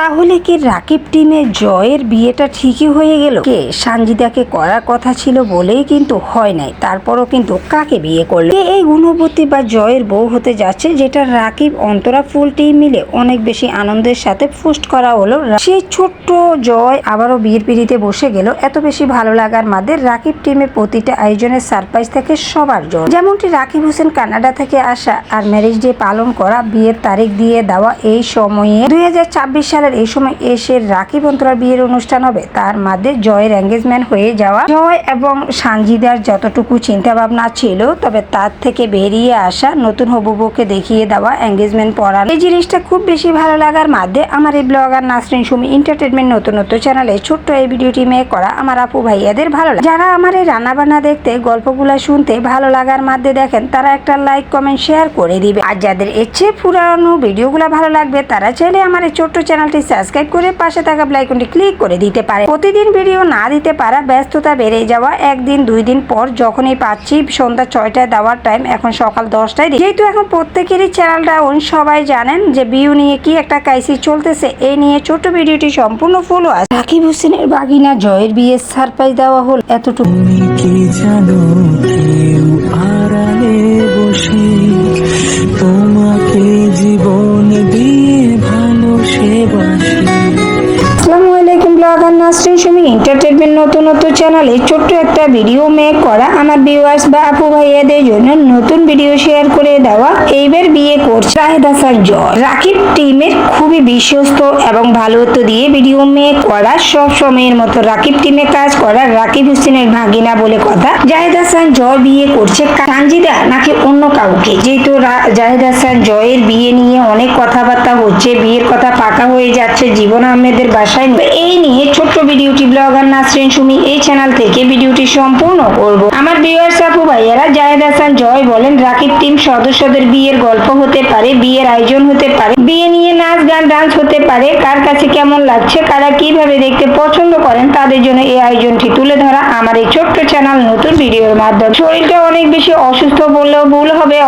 তাহলে কি রাকিব টিমে জয়ের বিয়েটা ঠিকই হয়ে গেল? কে সানজিদাকে করার কথা ছিল বলেই কিন্তু হয় নাই, তারপরও কিন্তু কাকে বিয়ে করলো? কে এই গুণবতী বা জয়ের বউ হতে যাচ্ছে, যেটা রাকিব অন্তরা ফুল টিম মিলে অনেক বেশি আনন্দের সাথে পোস্ট করা হলো। সেই ছোট্ট জয় আবারও বিয়ের পিড়িতে বসে গেল। এত বেশি ভালো লাগার মাঝে রাকিব টিমের প্রতিটা আয়োজনের সারপ্রাইজ থেকে সবার জন্য, যেমনটি রাকিব হোসেন কানাডা থেকে আসা আর ম্যারেজ ডে পালন করা, বিয়ের তারিখ দিয়ে দেওয়া। এই সময়ে 2026 সালের এই সময় এসে রাকিব অন্তরার বিয়ের অনুষ্ঠান হবে, তার মাঝে জয়ের এঙ্গেজমেন্ট হয়ে যাওয়া। জয় এবং সানজিদার যতটুকু চিন্তা ভাবনা ছিল, তবে তার থেকে বেরিয়ে আসা নতুন হবু বউকে দেখিয়ে দেওয়া এঙ্গেজমেন্ট পড়ানো, এই জিনিসটা খুব বেশি ভালো লাগার মাঝে আমার এই ব্লগার নাসরিন সুমি এন্টারটেনমেন্ট নতুন চ্যানেলে ছোট্ট এই ভিডিওটি মেক করা আমার আপু ভাইয়াদের ভালো লাগে। যারা আমার এই রান্না বান্না দেখতে, গল্পগুলা শুনতে ভালো লাগার মাঝে দেখেন, তারা একটা লাইক কমেন্ট শেয়ার করে দিবে। আর যাদের ইচ্ছে পুরানো ভিডিওগুলো ভালো লাগবে, তারা চাইলে আমার এই ছোট্ট চ্যানেলটি সাবস্ক্রাইব করে পাশে থাকা বেল আইকনটি ক্লিক করে দিতে পারে। প্রতিদিন ভিডিও না দিতে পারা, ব্যস্ততা বেড়ে যাওয়া, একদিন দুই দিন পর যখনই পাচ্ছি সন্ধ্যা 6টায় দেওয়ার টাইম, এখন সকাল 10টায়। যেহেতু এখন প্রত্যেকেরই চ্যানেল ডাউন, সবাই জানেন যে বিউ নিয়ে কি একটা ক্রাইসিস চলতেছে, এই নিয়ে ছোট্ট ভিডিওটি সম্পূর্ণ ফুল আছে। রাকিব হোসেনের বাগিনা জয়ের বিয়ের সারপ্রাইজ দেওয়া হল এতটুকু। কি জানো কেউ আড়ালে বসে তোমাকে জীবন দিয়ে ভালোবাসে। আসসালামু আলাইকুম, ব্লগার নাসরিন সুমি এন্টারটেনমেন্ট নতুন চ্যানেলে ছোট্ট একটা ভিডিও মেক করা আমার ভিউয়ার্স বা আপু ভাইয়াদের জন্য নতুন ভিডিও শেয়ার করে দেওয়া। এইবার বিয়ে করছে জাহেদ হাসান জয়। রাকিব টিমের খুবই বিশ্বস্ত এবং ভালোত্ব দিয়ে ভিডিও মেক করা, সব সময়ের মতো রাকিব টিমে কাজ করা রাকিব হোসেনের ভাগিনা বলে কথা। জাহেদ হাসান জয় বিয়ে করছে সানজিদা নাকি অন্য কাউকে? যেহেতু জাহেদ হাসান জয়ের বিয়ে নিয়ে অনেক কথাবার্তা হচ্ছে, বিয়ের কথা পাকা হয়ে যাচ্ছে জীবন আহমেদের বাসায়। এই নিয়ে ছোট্ট ভিডিওটি ব্লগার নাসরিন সুমি এই চ্যানেল থেকে ভিডিওটি সম্পূর্ণ করব। আমার ভিউয়ার্স আপু ভাইয়ারা, জাহেদ হাসান জয় বলেন রাকিব টিম সদস্যদের বিয়ের গল্প হতে পারে, বিয়ের আয়োজন হতে পারে, বিয়ে নিয়ে নাচ গান ডান্স হতে পারে। কার কাছে কেমন লাগছে, কারা কিভাবে দেখতে পছন্দ করেন, তাদের জন্য এই আয়োজনটি তুলে ধরা আমার এই ছোট্ট চ্যানেল নতুন ভিডিওর মাধ্যমে। শরীরটা অনেক বেশি অসুস্থ বললেও ভুল হবে,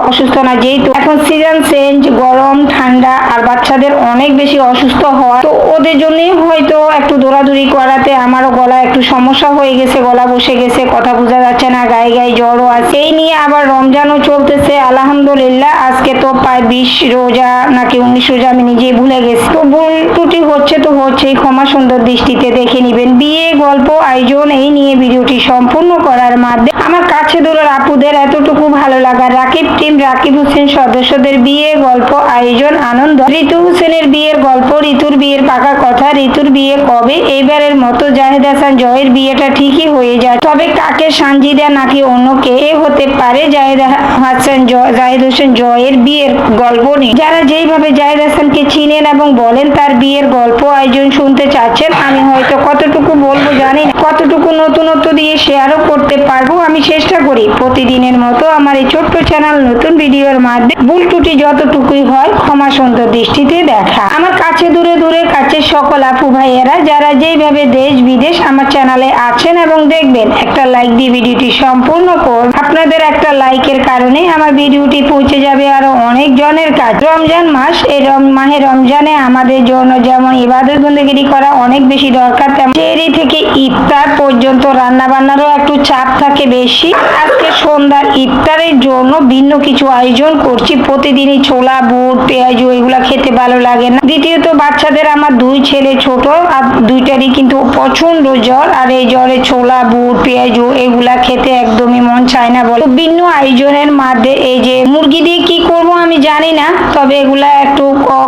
অসুস্থ না, যেহেতু এখন সিজন চেঞ্জ, গরম ঠান্ডা আর বাচ্চাদের অনেক বেশি অসুস্থ হওয়া, তো ওদের জন্য হয়তো একটু দৌড়াদৌড়ি করাতে আমারও গলা একটু সমস্যা হয়ে গেছে, গলা বসে গেছে, কথা বোঝা যাচ্ছে না, গায়ে গায়ে জ্বরও আছে। এই নিয়ে আবার রমজানও চলতেছে আলহামদুলিল্লাহ। আজকে তো প্রায় 20 রোজা নাকি 19 রোজা, আমি নিজেই ভুলে গেছি। তো ভুল ত্রুটি হচ্ছে তো হচ্ছেই, ক্ষমা সুন্দর দৃষ্টিতে দেখে নিবেন। বিয়ে গল্প আয়োজন এই নিয়ে ভিডিওটি সম্পূর্ণ করার মাধ্যমে আমার কাছে দূরের আপুদের এতটুকু ভালো লাগা। রাকিব টিম রাকিব হোসেন সদস্যদের বিয়ে গল্প আয়োজন আনন্দ। ঋতু হোসেনের বিয়ের গল্প, ঋতুর বিয়ের পাকা কথা, ঋতুর বিয়ে কবে? এইবারের মতো জাহেদ হাসান জয়ের বিয়েটা ঠিকই হয়ে যায়, তবে কাকে, সানজিদা নাকি অন্য কে হতে পারে? জাহেদ হোসেন জয়ের বিয়ের গল্প নিয়ে যারা যেইভাবে জাহেদ হাসানকে চিনেন এবং বলেন তার বিয়ের গল্প আয়োজন শুনতে চাচ্ছেন, আমি হয়তো কতটুকু বলবো জানি না, কতটুকু নতুনত্ব দিয়ে শেয়ারও করতে পারবো। আমি চেষ্টা করি প্রতিদিনের মতো আমার এই ছোট্ট চ্যানেল নতুন ভিডিওর মাধ্যমে ভুল ত্রুটি যতটুকুই হয় ক্ষমা সুন্দর দৃষ্টিতে দেখা। আমার কাছে দূরে কাছে সকল আপু ভাইয়েরা যারা যেইভাবে দেশ বিদেশ আমার চ্যানেলে আছেন এবং দেখবেন, একটা লাইক দিয়ে ভিডিওটি সম্পূর্ণ করুন। আপনাদের একটা লাইকের কারণে আমার ভিডিওটি পৌঁছে যাবে আরো অনেক জনের কাছে। রমজান মাস, এই মাহে রমজানে আমাদের জন্য যেমন ইবাদত বন্দেগি করা অনেক বেশি দরকার, তেমন সেহরি থেকে ইফতার পর্যন্ত রান্না বান্নারও একটু চাপ থাকে বেশি। আজকে সন্ধ্যার ইফতারের জন্য ভিন্ন কিছু আয়োজন করছি। প্রতিদিনই ছোলা, বুট, পেঁয়াজ এগুলা খেতে ভালো লাগে না। দ্বিতীয়ত বাচ্চাদের আমার 2 ছেলে ছোট, আর দুইটারই কিন্তু প্রচন্ড জ্বর, আর এই জ্বরে ছোলা, বুট, পেঁয়াজ এগুলা খেতে একদমই মন চায় না বলে ভিন্ন আয়োজনের মাঝে এই যে মুরগি দিয়ে কি করব আমি জানি না, তবে এগুলা একটু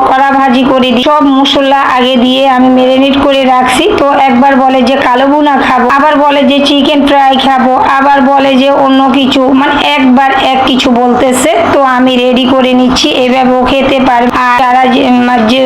কড়া ভাজি করে দিই। সব মশলা আগে দিয়ে আমি ম্যারিনেট করে রাখছি। তো একবার বলে যে কালো ভুনা খাবো, আবার বলে যে চিকেন ফ্রাই খাবো, আবার বলে যে অন্য কিছু, মানে একবার এক কিছু বলতেছে। তো আমি রেডি করে নিচ্ছি, এভাবেও খেতে পারবে। আর তারা যে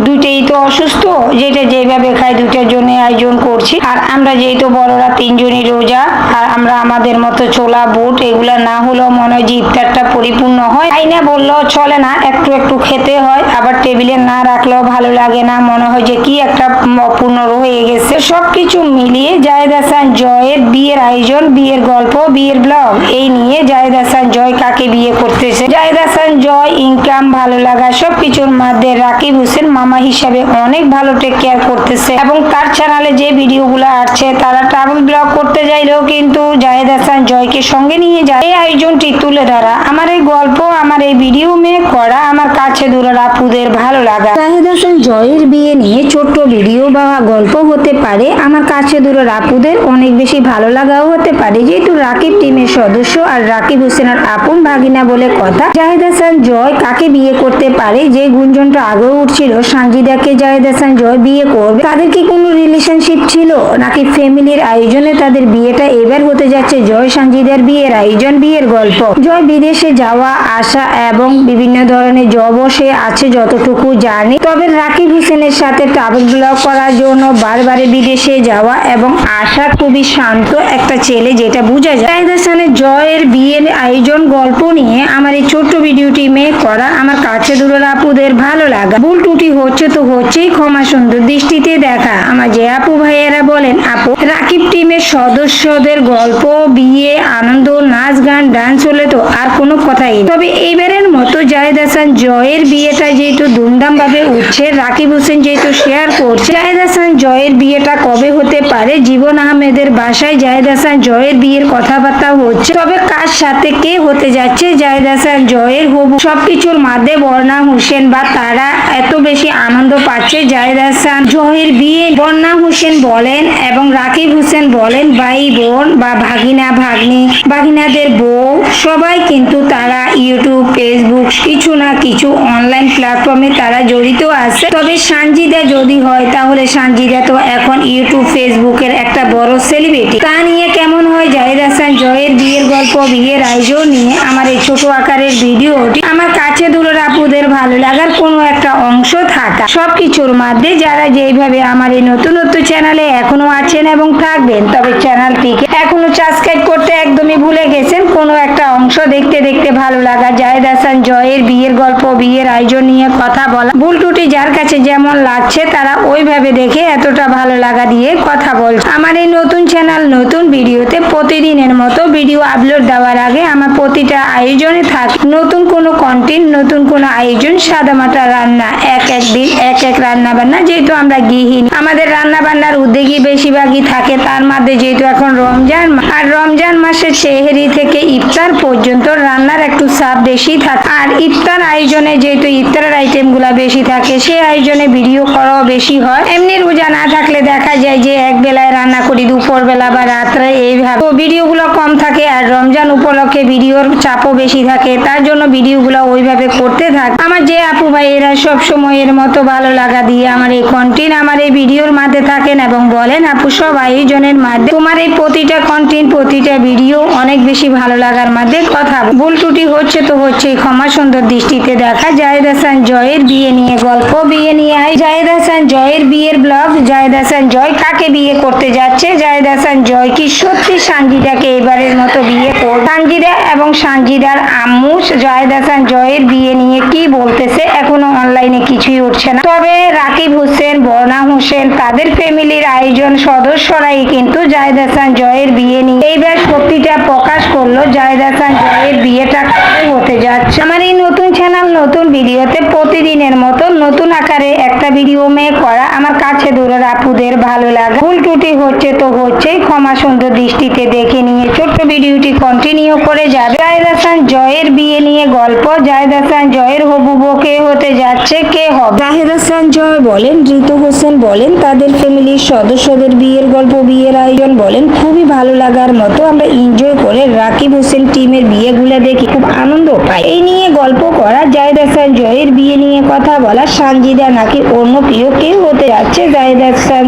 দুইটাই তো অসুস্থ, যেটা যে যেভাবে খাই দুটার জন্য আয়োজন করছি। আর আমরা যেহেতু বড়রা তিনজনই রোজা, আর আমরা আমাদের মতো ছোলা বুট এগুলা না হলেও মনে হয় যে ইফতারটা পরিপূর্ণ হয়। তাই না বললেও চলে না, একটু একটু খেতে হয়। আবার টেবিলে না রাখলেও ভালো লাগে না, মনে হয় যে কি একটা অপূর্ণ রয়ে গেছে। সবকিছু মিলিয়ে জায়েদ হাসান জয়ের বিয়ের আয়োজন, বিয়ের গল্প, বিয়ের ব্লগ এই নিয়ে জায়েদ হাসান জয় কাকে বিয়ে করতেছে, জায়েদ হাসান জয় ইনকাম, ভালো লাগা সবকিছুর মধ্যে রাকিব হোসেন মামা হিসাবে অনেক ভালো টেক কেয়ার করতেছে। এবং তার চ্যানেলে যে ভিডিওগুলো আসছে তারা ট্রাভেল ব্লগ করতে যাইলেও কিন্তু জায়েদ হাসান জয়কে সঙ্গে নিয়ে যায়। এই আয়োজনটি তুলে ধরা, আমার এই গল্প, আমার এই ভিডিও মেক করা আমার কাছে দূরের আপুদের ভালো লাগা। জায়েদ হাসান জয়ের বিয়ে নিয়ে ছোট্ট ভিডিও বা গল্প হতে পারে, আমার কাছে দূরের আপুদের অনেক বেশি ভালো লাগাও হতে পারে। যেহেতু রাকিব টিমের সদস্য আর রাকিব হোসেনের আপন ভাগিনা বলে কথা, জায়েদ হাসান জয় কাকে বিয়ে করতে পারে, যে গুঞ্জনটা আগেও উঠছিল সানজিদাকে জায়েদ হাসান জয় বিয়ে করবে, তাদের কি কোনো রিলেশনশিপ ছিল নাকি ফ্যামিলির আয়োজনে তাদের বিয়েটা এবার হতে যাচ্ছে। জয় সানজিদার বিয়ের আয়োজন, বিয়ের গল্প। জয় বিদেশে যাওয়া আসা এবং বিভিন্ন ধরনের জবও সে আছে যতটুকু জানি। তবে রাকিব হোসেনের সাথে ট্রাভেল ব্লগ করার জন্য বারবারে বিদেশে যাওয়া এবং আসা, খুবই শান্ত একটা ছেলে যেটা বোঝা যায়। জায়েদ হাসানের জয়ের বিয়ের আয়োজন গল্প নিয়ে আমার এই ছোট্ট ভিডিওটি মেক করা আমার কাছে দূরের আপুদের ভালো লাগা। ভুল ত্রুটি হচ্ছে তো হচ্ছেই, ক্ষমা সুন্দর দৃষ্টিতে দেখা। আমার যে আপু ভাইয়েরা বলেন, আপু রাকিব টিমের সদস্যদের গল্প, বিয়ে, আনন্দ, নাচ গান, ডান্স হলে তো আর কোনো কথাই নেই। তবে এইবারের মতো জায়েদ হাসান জয়ের বিয়েটা যেহেতু ধুমধাম ভাবে উঠছে, রাকিব হোসেন যেহেতু শেয়ার করছে, জায়েদ হাসান জয়ের বিয়েটা কবে হতে পারে। জীবন আহমেদের বাসায় জায়েদ হাসান জয়ের বিয়ের কথাবার্তা হচ্ছে, তবে কার সাথে কে হতে যাচ্ছে জায়েদ হাসান জয়ের হবু, সবকিছুর মধ্যে বর্ণা হোসেন বা তারা এত বেশি আনন্দ পাচ্ছে জায়েদ হাসান জয়ের বিয়ে। বর্ণা হোসেন বলেন এবং রাকিব হোসেন বলেন, ভাই বোন বা ভাগিনা ভাগ্নি, ভাগিনাদের বউ সবাই কিন্তু তারা ইউটিউব, ফেসবুক কিছু না কিছু অনলাইন প্ল্যাটফর্মে তারা জড়িত আছে। তবে সানজিদা যদি হয় তাহলে সানজিদা তো এখন ইউটিউব, ফেসবুকের একটা বড় সেলিব্রিটি। তা নিয়ে কেমন হয় জায়েদ হাসান জয়ের বিয়ের গল্প, বিয়ের আয়োজন নিয়ে আমার এই ছোট আকারের ভিডিওটি আমার কাছে দূরের আপুদের ভালো লাগার কোনো একটা অংশ থাকা। সবকিছুর মধ্যে যারা যেইভাবে আমার এই নতুনত্ব চ্যানেলে এখনো আছেন এবং থাকবেন, তবে চ্যানেলটিকে এখনো সাবস্ক্রাইব করতে একদমই ভুলে গেছেন, কোনো একটা অংশ দেখতে দেখতে ভালো লাগা। জায়েদ হাসান জয়ের বিয়ের গল্প, বিয়ের আয়োজন নিয়ে কথা বলা, ভুল ত্রুটি যার কাছে যেমন লাগছে তারা ওইভাবে দেখে এতটা ভালো লাগা দিয়ে কথা বলছে। আমার এই নতুন চ্যানেল, নতুন ভিডিওতে প্রতিদিনের মতো ভিডিও আপলোড দেওয়ার আগে আমার প্রতিটা আয়োজনে থাকে নতুন কোনো কন্টেন্ট, নতুন কোনো আয়োজন, সাদামাটা রান্না, এক এক দিন এক এক রান্না বান্না। যেহেতু আমরা গৃহিণী, আমাদের রান্না বান্নার উদ্যোগী বেশিরভাগই থাকে। তার মধ্যে যেহেতু এখন রমজান আর রমজান মাসের সেহরি থেকে ইফতার পর্যন্ত রান্নার একটু চাপ বেশি থাকে। আর ইফতার আয়োজনে যেহেতু ইফতারের আইটেম গুলা বেশি থাকে, সেই আয়োজনে ভিডিও করাও বেশি হয়। এমনি রোজা না থাকলে দেখা যায় যে এক বেলায় রান্না করি, দুপুর বেলা বা রাত্রে, এইভাবে তো ভিডিও গুলো কম থাকে। আর রমজান উপলক্ষে ভিডিওর চাপও বেশি থাকে, তার জন্য ভিডিও গুলো ওইভাবে করতে থাকে। আমার যে আপু ভাইয়েরা সব সময়ের মতো ভালো লাগা দিয়ে আমার এই কন্টেন্ট, আমার এই ভিডিওর মধ্যে থাকেন এবং বলেন, আপু সব আয়োজনের মধ্যে তোমার এই প্রতিটা কন্টেন্ট, প্রতিটা ভিডিও অনেক বেশি ভালো লাগার মধ্যে কথা। ভুল ত্রুটি হচ্ছে তো হচ্ছেই, ক্ষমা সুন্দর দৃষ্টিতে দেখা। জায়েদ হাসান জয়ের বিয়ে নিয়ে গল্প, বিয়ে নিয়ে জায়েদ হাসান জয়ের বিয়ের ব্লগ। জায়েদ হাসান জয় কাকে বিয়ে করতে যাচ্ছে, জায়েদ হাসান জয় কি সত্যি সানজিদাকে এবারের মতো বিয়ে করবে। সানজিদা এবং সানজিদার আম্মু জায়েদ হাসান জয়ের বিয়ে নিয়ে কি বলতেছে এখনো অনলাইনে কিছুই উঠছে না। তবে রাকিব হোসেন, বর্ণা হোসেন তাদের ফ্যামিলির আয়োজন সদস্যরাই কিন্তু জায়েদ হাসান জয়ের বিয়ে নিয়ে এইবার সত্যিটা প্রকাশ করলো। জায়েদ হাসান জয়ের বিয়েটা কবে হতে যাচ্ছে। আমার এই নতুন চ্যানেল, নতুন ভিডিওতে প্রতিদিনের মতো নতুন আকারে একটা ভিডিও মেক করা আমার কাছে দূরের আপুদের ভালো লাগে। ভুল ত্রুটি হচ্ছে তো হচ্ছেই, ক্ষমা সুন্দর দৃষ্টিতে দেখে নিয়ে ছোট্ট ভিডিওটি কন্টিনিউ করে যাবে। জায়েদ হাসান জয়ের বিয়ে নিয়ে গল্প, জায়েদ হাসান জয়ের হবু বউ কে হতে যাচ্ছে, কে হবে। জায়েদ হাসান জয় বলেন, ঋতু হোসেন বলেন, তাদের ফ্যামিলির সদস্যদের বিয়ের গল্প, বিয়ের আয়োজন বলেন খুবই ভালো লাগার মতো। আমরা এনজয় করে রাকিব হোসেন টিমের বিয়েগুলো দেখি খুব আনন্দ পাই। এই নিয়ে গল্প করা, জায়েদ হাসান জয়ের বিয়ে নিয়ে কথা বলা, সানজিদা নাকি অন্য প্রিয় কেউ হতে যাচ্ছে জায়েদ হাসান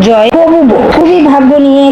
জয় হবু বউ। খুবই ভাগ্য নিয়ে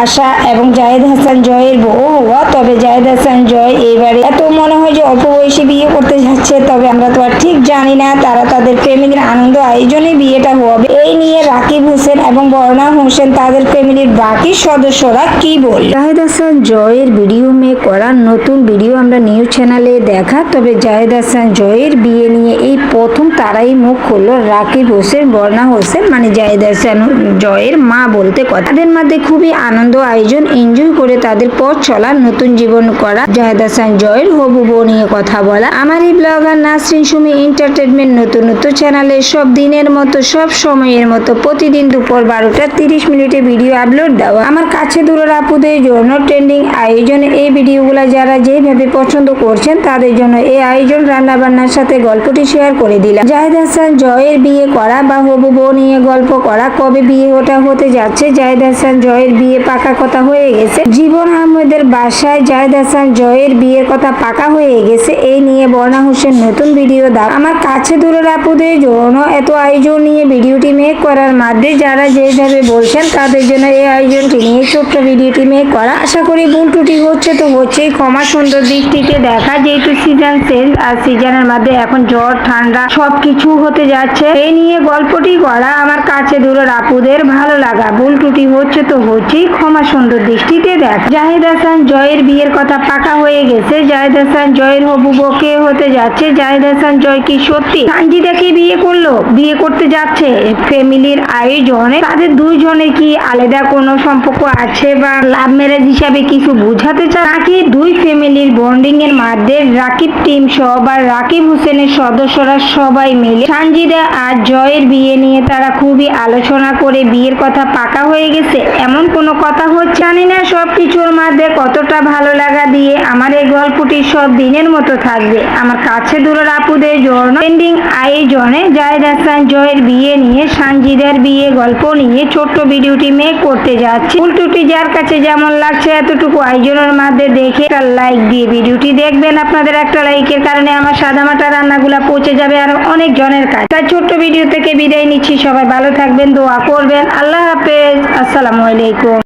আসা এবং জায়েদ হাসান জয়ের বউ হওয়া। তবে জায়েদ হাসান জয় এবারে এত মনে হয় যে অল্প বয়সে বিয়ে করতে যাচ্ছে, তবে আমরা তো আর ঠিক জানি না তারা তাদের ফ্যামিলির আনন্দ আয়োজনে বিয়েটা হবে। এই নিয়ে রাকিব হোসেন এবং বর্ণা হোসেন তাদের ফ্যামিলির বাকি সদস্যরা কি বলে। জাহেদ হাসান জয়ের ভিডিও মেক করা নতুন ভিডিও আমরা নিউজ চ্যানেলে দেখা। তবে জাহেদ হাসান জয়ের বিয়ে নিয়ে এই প্রথম তারাই মুখ খুললো রাকিব হোসেন বর্ণা হোসেন, মানে জাহেদ হাসান জয়ের মা বলতে কথা। তাদের মধ্যে খুবই আনন্দ আয়োজন, এনজয় করে তাদের পথ চলা, নতুন জীবন করা। জাহেদ হাসান জয়ের হবু বউ নিয়ে কথা বলা। আমার এই ব্লগার নাসরিন সুমি এন্টারটেনমেন্ট নতুন চ্যানেলে সব দিনের মতো সব সময়ের মতো প্রতিদিন দুপুর 12:30 ভিডিও আপলোড দেওয়া। আমার কাছে দূরের আপুদের জন্য ট্রেন্ডিং আয়োজনে এই ভিডিওগুলো যারা যেভাবে পছন্দ করছেন তাদের জন্য এই আয়োজন রান্না বান্নার সাথে গল্পটি শেয়ার করে দিলাম। জাহেদ হাসান জয়ের বিয়ে করা বা হবু বউ নিয়ে গল্প করা, কবে বিয়ে ওটা হতে যাচ্ছে। জাহেদ হাসান জয়ের বিয়ে পাকা কথা হয়ে গেছে। জীবন আহমেদের বাসায় জাহেদ হাসান জয়ের বিয়ের কথা পাকা হয়ে গেছে। এই নিয়ে বর্ণা হোসেন নতুন ভিডিও দাও। আমার কাছে দূরের আপুদের জন্য এত আয়োজন নিয়ে ভিডিওটি মেক করার মাধ্যমে যারা যেভাবে বলছেন তাদের জন্য এই আয়োজনটি নিয়ে ছোট্ট ভিডিওটি মেক করা। আশা করি ভুল ত্রুটি হচ্ছে তো হচ্ছেই, ক্ষমা সুন্দর দিকটিকে দেখা। যেহেতু সিজন চেঞ্জ আর সিজনের মধ্যে এখন জ্বর ঠান্ডা সবকিছু হতে যাচ্ছে, এই নিয়ে গল্পটি করা। আমার কাছে দূরের আপুদের ভালো লাগা। ভুল ত্রুটি হচ্ছে তো হচ্ছেই, ক্ষমা সুন্দর দৃষ্টিতে দেখ। জাহেদ হাসান জয়ের বিয়ের কথা পাকা হয়ে গেছে। জাহেদ হাসান জয়ের হবু বউ কে হতে যাচ্ছে। জাহেদ হাসান জয় কি সত্যি সানজিদাকে বিয়ে করলো, বিয়ে করতে যাচ্ছে ফ্যামিলির আয়োজনে? তাদের দুইজনে কি আলাদা কোনো সম্পর্ক আছে বা লাভ ম্যারেজ হিসাবে কিছু বুঝাতে চায়, নাকি দুই ফ্যামিলির বন্ডিং এর মধ্যে রাকিব টিম সহ বা রাকিব হোসেনের সদস্যরা সবাই মিলে সানজিদা আর জয়ের বিয়ে নিয়ে তারা খুবই আলোচনা করে বিয়ের কথা পাকা হয়ে গেছে, এমন কোনো কথা হচ্ছে? জানি না সবকিছুর মধ্যে কতটা ভালো লাগা দিয়ে আমার এই গল্পটি সব দিনের মতো থাকবে। আমার কাছে দূরের আপুদের জন্য ট্রেন্ডিং আয়োজনে জাহেদ হাসান জয়ের বিয়ে নিয়ে সানজিদার বিয়ে গল্প নিয়ে ছোট্ট ভিডিওটি মেক করতে যাচ্ছি। উল্টোটি যার কাছে যেমন লাগছে এতটুকু আয়োজনের মধ্যে দেখে একটা লাইক দিয়ে ভিডিওটি দেখবেন। আপনাদের একটা লাইকের কারণে আমার সাদামাটা রান্নাগুলা পৌঁছে যাবে আর অনেক জনের কাছে। তাই ছোট্ট ভিডিও থেকে বিদায় নিচ্ছি। সবাই ভালো থাকবেন, দোয়া করবেন। আল্লাহ হাফেজ, আসসালামু আলাইকুম।